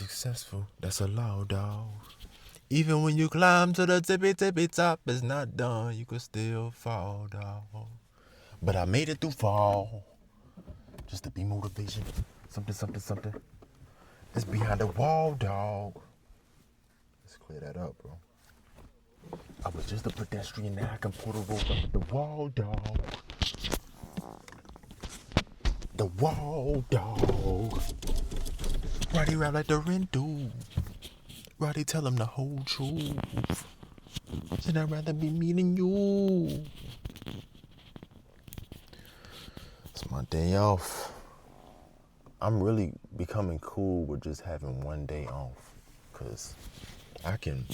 successful, that's a law, dog. Even when you climb to the tippy top, it's not done. You could still fall, dog. But I made it through fall. Just to be motivation. Something. It's behind the wall, dog. Let's clear that up, bro. I was just a pedestrian, now I can put a rope up at the wall, dog. The wall, dog. Roddy rap like the rent do. Roddy tell him the whole truth. Said I'd rather be me than you. It's my day off. I'm really becoming cool with just having one day off. Cause I can,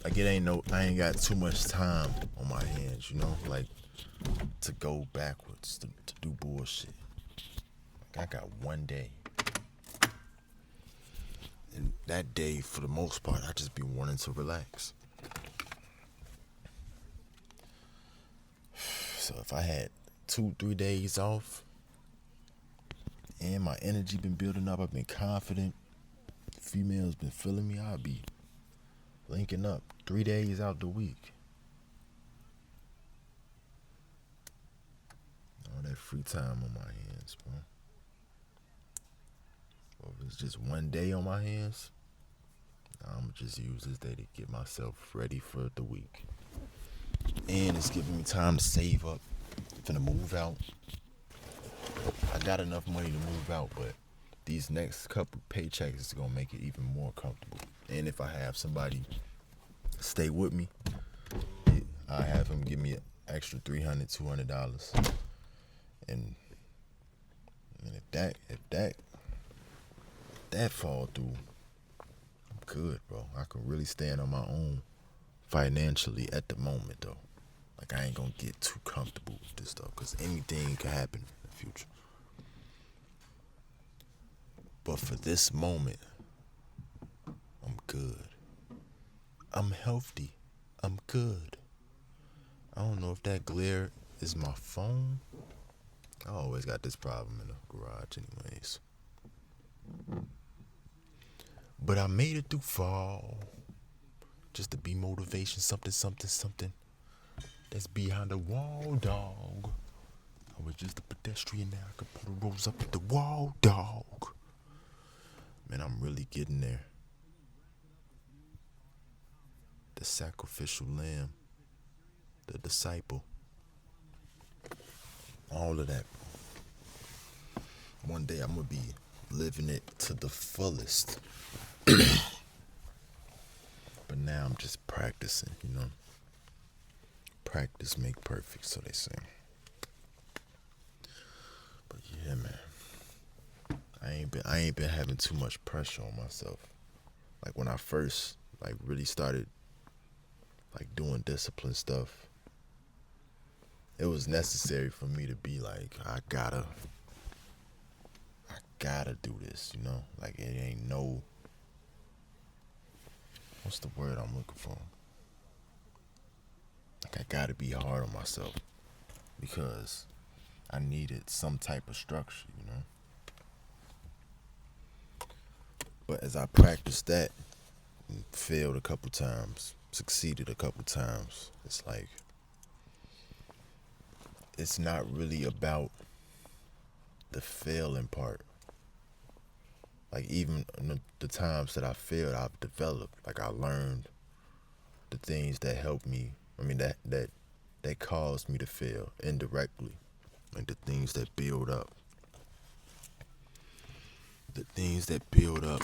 like I ain't got too much time on my hands, you know? Like to go backwards, to do bullshit. Like I got one day. And that day, for the most part, I just be wanting to relax. So if I had 2-3 days off, and my energy been building up, I've been confident, females been feeling me, I'll be linking up 3 days out the week. All that free time on my hands, bro. Or if it's just one day on my hands, I'm just use this day to get myself ready for the week. And it's giving me time to save up. I'm finna move out. I got enough money to move out, but these next couple paychecks is gonna make it even more comfortable. And if I have somebody stay with me, I have him give me an extra $300, $200. And if that fall through, I'm good, bro. I can really stand on my own financially at the moment, though. Like, I ain't gonna get too comfortable with this stuff, because anything can happen in the future. But for this moment, I'm good. I'm healthy. I'm good. I don't know if that glare is my phone. I always got this problem in the garage anyways. But I made it through fall. Just to be motivation, something. That's behind the wall, dog. I was just a pedestrian, now I could put a rose up at the wall, dog. Man, I'm really getting there. The sacrificial lamb. The disciple. All of that. One day I'm going to be living it to the fullest. But now I'm just practicing, you know. Practice make perfect, so they say. But yeah, man. I ain't been having too much pressure on myself. Like when I first really started doing discipline stuff, it was necessary for me to be like, I gotta do this, you know? Like it ain't no, what's the word I'm looking for? Like I gotta be hard on myself because I needed some type of structure, you know? But as I practiced that and failed a couple times, succeeded a couple times, it's like, it's not really about the failing part. Like even in the times that I failed, I've developed. Like I learned the things that helped me. I mean that caused me to fail indirectly. Like the things that build up. The things that build up.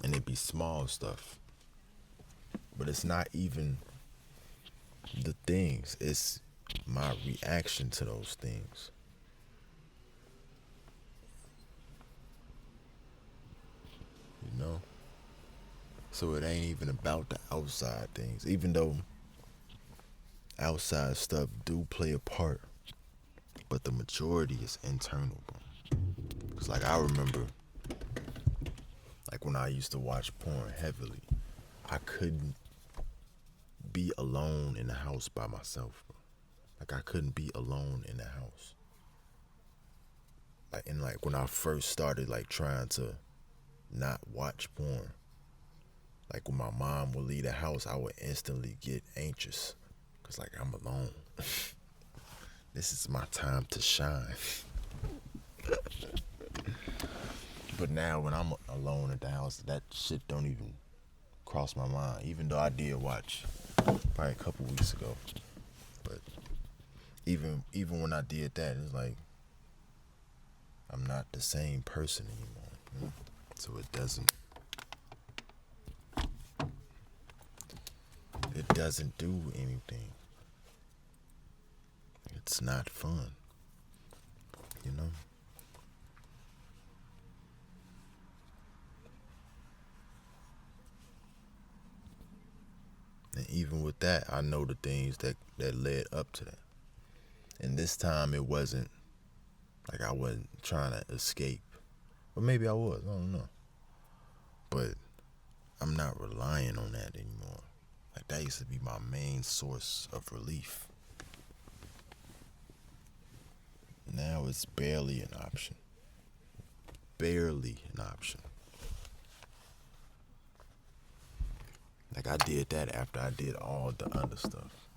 And it be small stuff. But it's not even the things. It's my reaction to those things. You know? So it ain't even about the outside things. Even though outside stuff do play a part. But the majority is internal, bro. Cause like I remember, like when I used to watch porn heavily, I couldn't be alone in the house by myself, bro. Like I couldn't be alone in the house. Like when I first started trying to not watch porn. Like when my mom would leave the house, I would instantly get anxious. Cause like I'm alone. This is my time to shine. But now when I'm alone at the house, that shit don't even cross my mind. Even though I did watch probably a couple weeks ago. But even when I did that, it's like I'm not the same person anymore. You know? So it doesn't do anything. It's not fun. You know? And even with that, I know the things that led up to that. And this time it wasn't like I wasn't trying to escape. Or maybe I was, I don't know. But I'm not relying on that anymore. Like that used to be my main source of relief. Now it's barely an option. Barely an option. Like I did that after I did all the other stuff.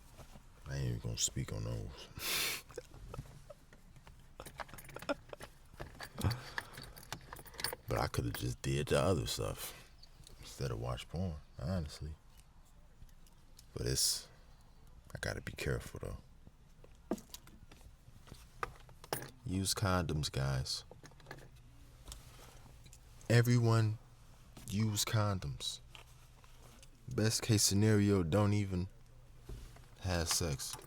I ain't even gonna speak on those. But I could have just did the other stuff instead of watch porn, honestly. But I gotta be careful though. Use condoms, guys. Everyone use condoms. Best case scenario, don't even have sex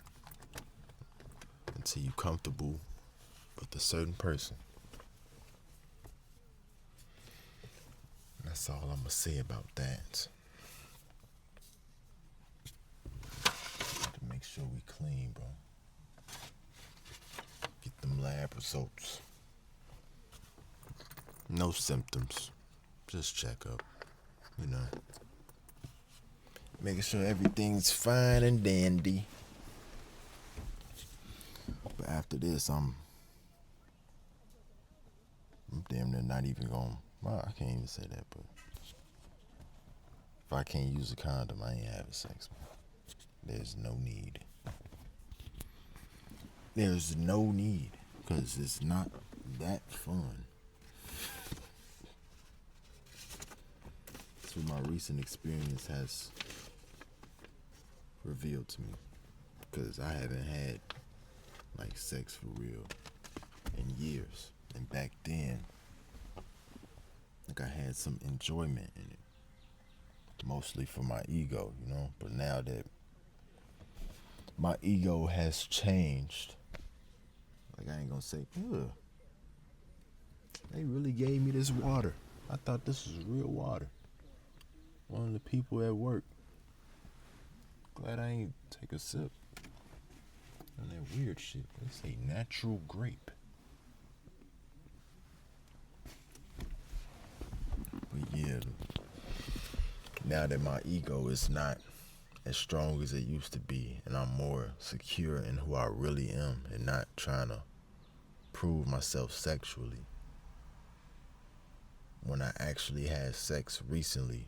until you're comfortable with a certain person. That's all I'm gonna say about that. To make sure we clean, bro. Get them lab results. No symptoms. Just check up. You know. Making sure everything's fine and dandy. But after this, I'm damn near not even going. Well, I can't even say that, but if I can't use a condom, I ain't having sex. There's no need. There's no need, because it's not that fun. That's what my recent experience has revealed to me. Because I haven't had like sex for real in years. And back then, like I had some enjoyment in it. Mostly for my ego, you know. But now that my ego has changed, like I ain't gonna say, ugh, they really gave me this water. I thought this was real water. One of the people at work. Glad I ain't take a sip. And that weird shit. They say natural grape. But yeah, now that my ego is not as strong as it used to be, and I'm more secure in who I really am and not trying to prove myself sexually. When I actually had sex recently,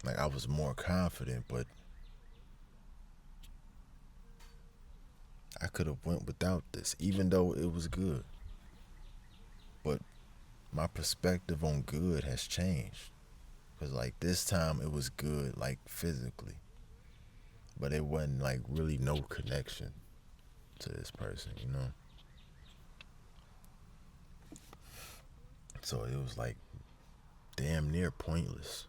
like I was more confident, but I could have went without this, even though it was good. But my perspective on good has changed. Because like this time it was good, like physically. But it wasn't like really no connection to this person, you know? So it was like damn near pointless.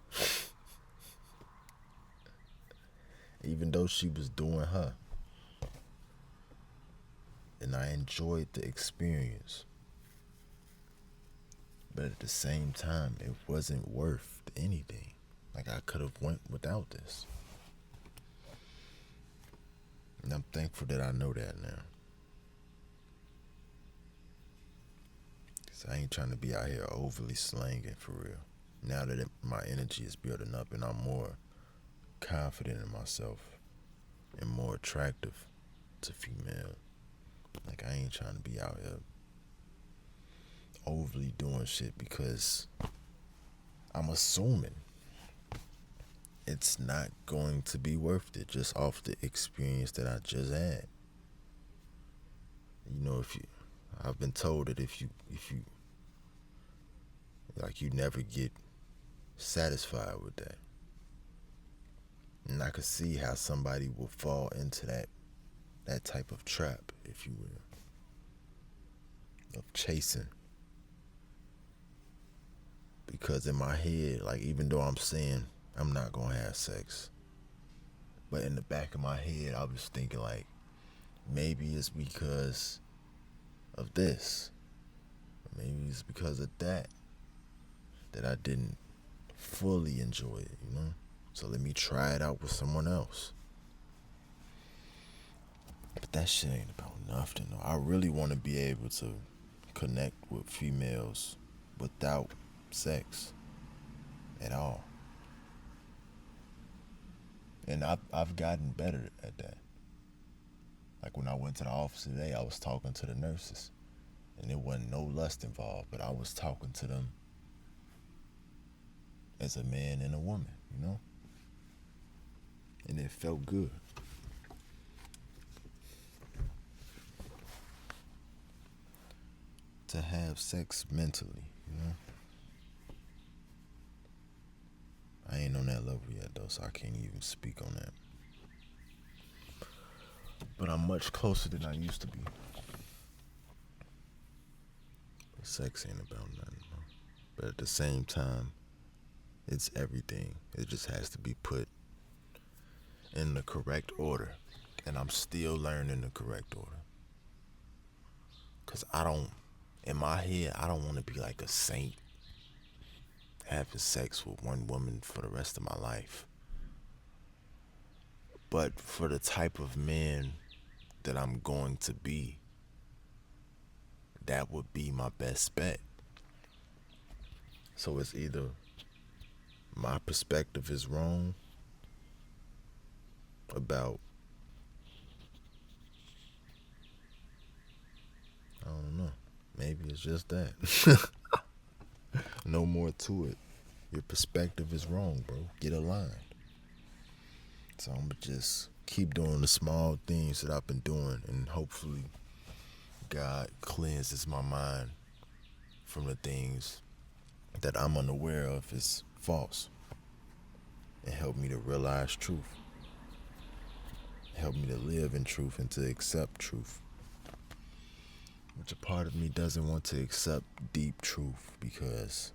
Even though she was doing her. And I enjoyed the experience. But at the same time, it wasn't worth anything. Like I could have went without this. And I'm thankful that I know that now. Cause I ain't trying to be out here overly slanging for real. Now that my energy is building up and I'm more confident in myself and more attractive to female. Like I ain't trying to be out here overly doing shit because I'm assuming it's not going to be worth it just off the experience that I just had. You know, if you, I've been told that if you, like, you never get satisfied with that. And I could see how somebody will fall into that type of trap, if you will, of chasing. Because in my head, like, even though I'm saying I'm not gonna have sex, but in the back of my head, I was thinking, like, maybe it's because of this, or maybe it's because of that I didn't fully enjoy it, you know? So let me try it out with someone else. But that shit ain't about nothing, though. I really want to be able to connect with females without sex at all. And I've gotten better at that. Like, when I went to the office today, I was talking to the nurses. And there wasn't no lust involved, but I was talking to them as a man and a woman, you know? And it felt good. To have sex mentally, you know? I ain't on that level yet, though, so I can't even speak on that. But I'm much closer than I used to be. But sex ain't about nothing, bro. But at the same time, it's everything. It just has to be put in the correct order. And I'm still learning the correct order. Because in my head, I don't want to be like a saint having sex with one woman for the rest of my life. But for the type of man that I'm going to be, that would be my best bet. So it's either my perspective is wrong about, I don't know, maybe it's just that. No more to it. Your perspective is wrong, bro. Get aligned. So I'm gonna just keep doing the small things that I've been doing, and hopefully God cleanses my mind from the things that I'm unaware of is false, and help me to realize truth. Help me to live in truth and to accept truth. Which a part of me doesn't want to accept deep truth, because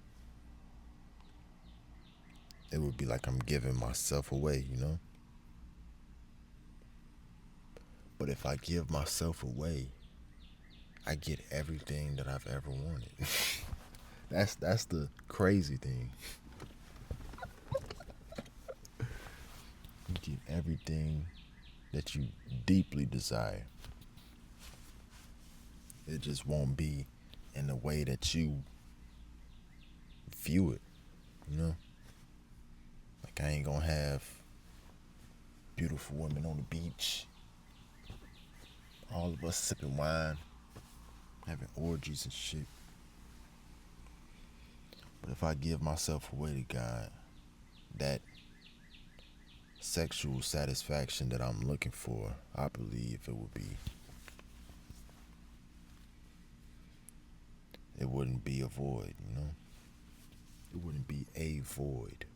it would be like I'm giving myself away, you know? But if I give myself away, I get everything that I've ever wanted. That's the crazy thing. You get everything that you deeply desire. It just won't be in the way that you view it, you know? Like, I ain't gonna have beautiful women on the beach, all of us sipping wine, having orgies and shit. But if I give myself away to God, that sexual satisfaction that I'm looking for, I believe it wouldn't be a void, you know? It wouldn't be a void.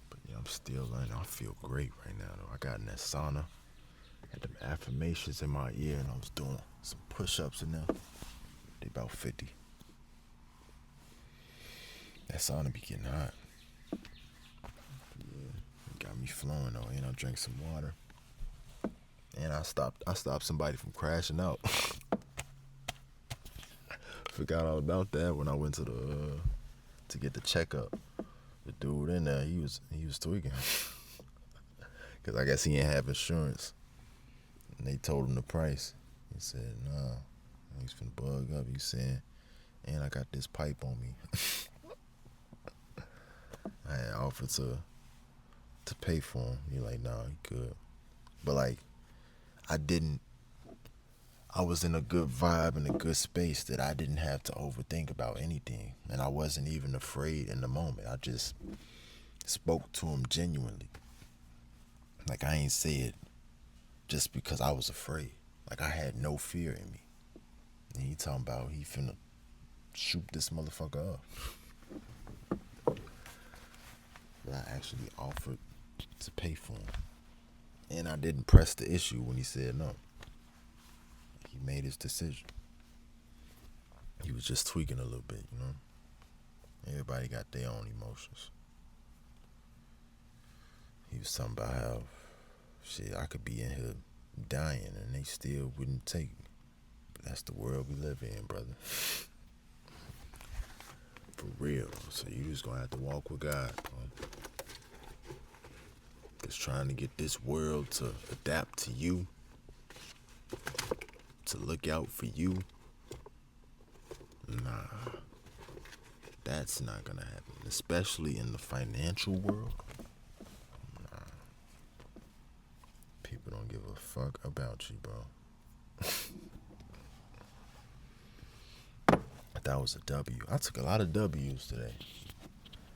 But yeah, I'm still learning. I feel great right now, though. I got in that sauna, had them affirmations in my ear, and I was doing some push-ups in there. They about 50. That sauna be getting hot. Yeah, it got me flowing though. And I drank some water. And I stopped somebody from crashing out. Forgot all about that when I went to get the checkup. The dude in there, he was tweaking. Cause I guess he didn't have insurance. And they told him the price. He said, nah, he's finna bug up. He said, and I got this pipe on me. I had offered to pay for him. He like, nah, he good. But like, I didn't I was in a good vibe and a good space that I didn't have to overthink about anything. And I wasn't even afraid in the moment. I just spoke to him genuinely. Like I ain't say it just because I was afraid. Like I had no fear in me. And he talking about he finna shoot this motherfucker up. But I actually offered to pay for him. And I didn't press the issue when he said no. He made his decision. He was just tweaking a little bit, you know? Everybody got their own emotions. He was talking about how, shit, I could be in here dying and they still wouldn't take me. But that's the world we live in, brother. For real. So you just gonna have to walk with God, bro. Just trying to get this world to adapt to you, to look out for you. Nah, that's not gonna happen. Especially in the financial world. Nah. People don't give a fuck about you, bro. That was a W. I took a lot of W's today.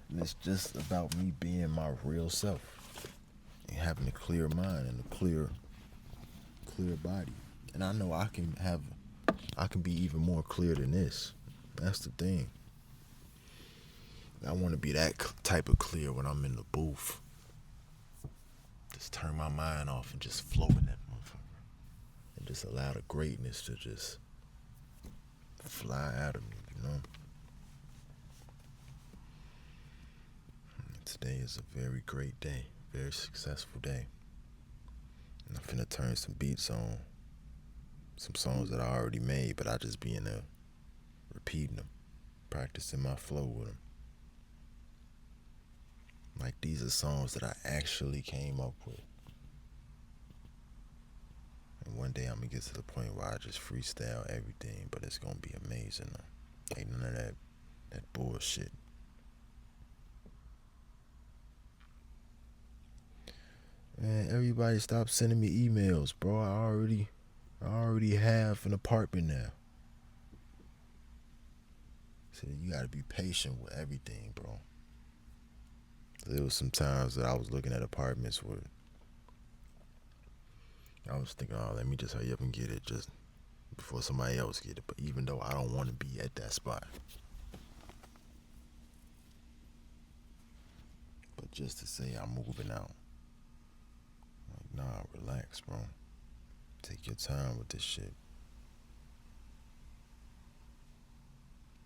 And it's just about me being my real self. And having a clear mind and a clear body. And I know I can be even more clear than this. That's the thing. I want to be that type of clear when I'm in the booth. Just turn my mind off and just flow in that motherfucker. And just allow the greatness to just fly out of me, you know? And today is a very great day. Very successful day. And I'm finna turn some beats on. Some songs that I already made, but I just be in there repeating them. Practicing my flow with them. Like these are songs that I actually came up with. And one day I'm gonna get to the point where I just freestyle everything, but it's gonna be amazing though. Ain't none of that bullshit. Man, everybody stop sending me emails, bro. I already have an apartment now. So you gotta be patient with everything, bro. There was some times that I was looking at apartments where I was thinking, oh, let me just hurry up and get it just before somebody else get it. But even though I don't want to be at that spot. But just to say I'm moving out. Like, nah, relax, bro. Take your time with this shit.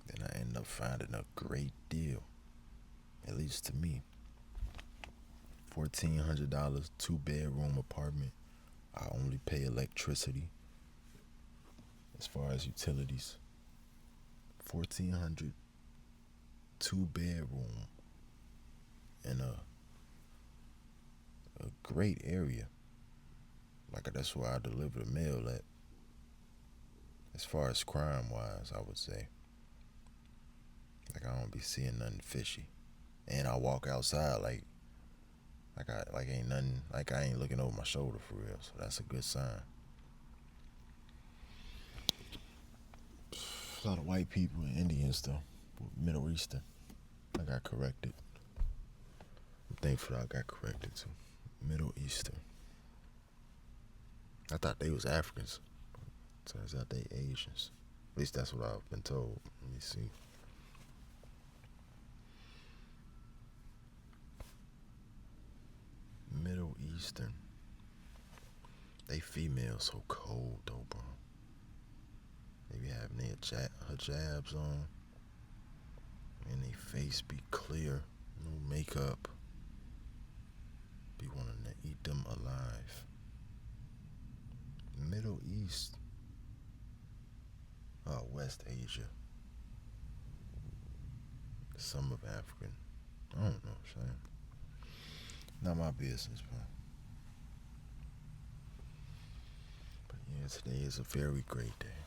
Then I end up finding a great deal. At least to me. $1,400, 2-bedroom apartment. I only pay electricity. As far as utilities. $1,400, 2-bedroom. In a great area. Like that's where I deliver the mail at. As far as crime wise, I would say. Like I don't be seeing nothing fishy. And I walk outside like ain't nothing, like I ain't looking over my shoulder for real. So that's a good sign. A lot of white people and Indians though. Middle Eastern. I got corrected. I'm thankful I got corrected too. Middle Eastern. I thought they was Africans. Turns out they Asians. At least that's what I've been told. Let me see. Middle Eastern. They females so cold though, bro. They be having their hijabs on. And they face be clear. No makeup. Be wanting to eat them alive. Middle East. West Asia. Some of African. I don't know, Shane. Not my business, bro. But yeah, today is a very great day.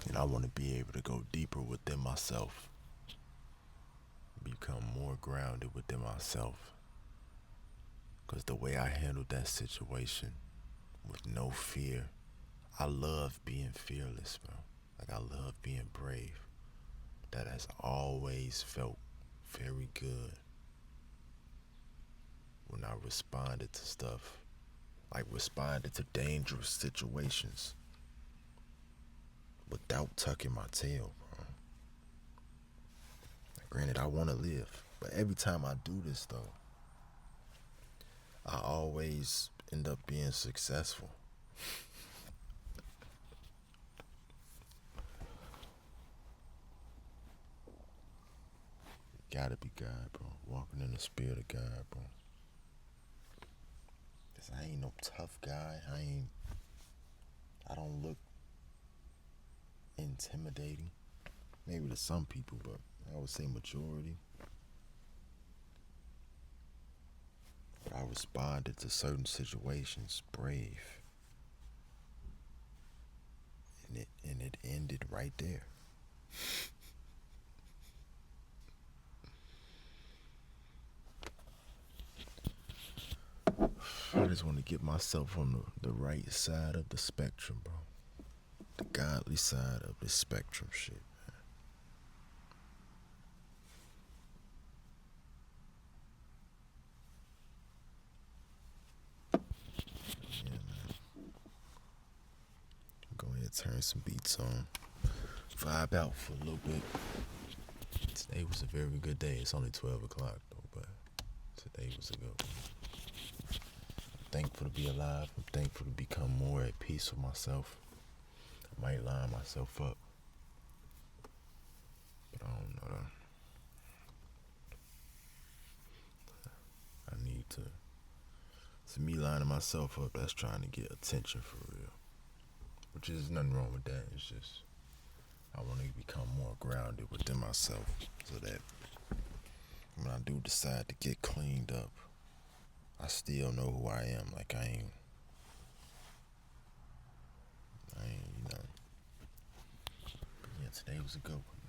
And I want to be able to go deeper within myself. Become more grounded within myself. Because the way I handled that situation with no fear, I love being fearless, bro. Like, I love being brave. That has always felt very good when I responded to stuff. Like, responded to dangerous situations without tucking my tail, bro. Granted, I want to live, but every time I do this, though, I always end up being successful. Gotta be God, bro. Walking in the spirit of God, bro. Cause I ain't no tough guy. I don't look intimidating. Maybe to some people, but I would say majority. But I responded to certain situations brave. And it ended right there. I just want to get myself on the right side of the spectrum, bro. The godly side of the spectrum shit. Yeah, man. Go ahead and turn some beats on. Vibe out for a little bit. Today was a very good day. It's only 12 o'clock, though, but today was a good one. I'm thankful to be alive. I'm thankful to become more at peace with myself. I might line myself up, but I don't know. I need to. It's me lining myself up that's trying to get attention for real. Which is nothing wrong with that. It's just I want to become more grounded within myself so that when I do decide to get cleaned up, I still know who I am. Like I ain't, But yeah, today was a good one.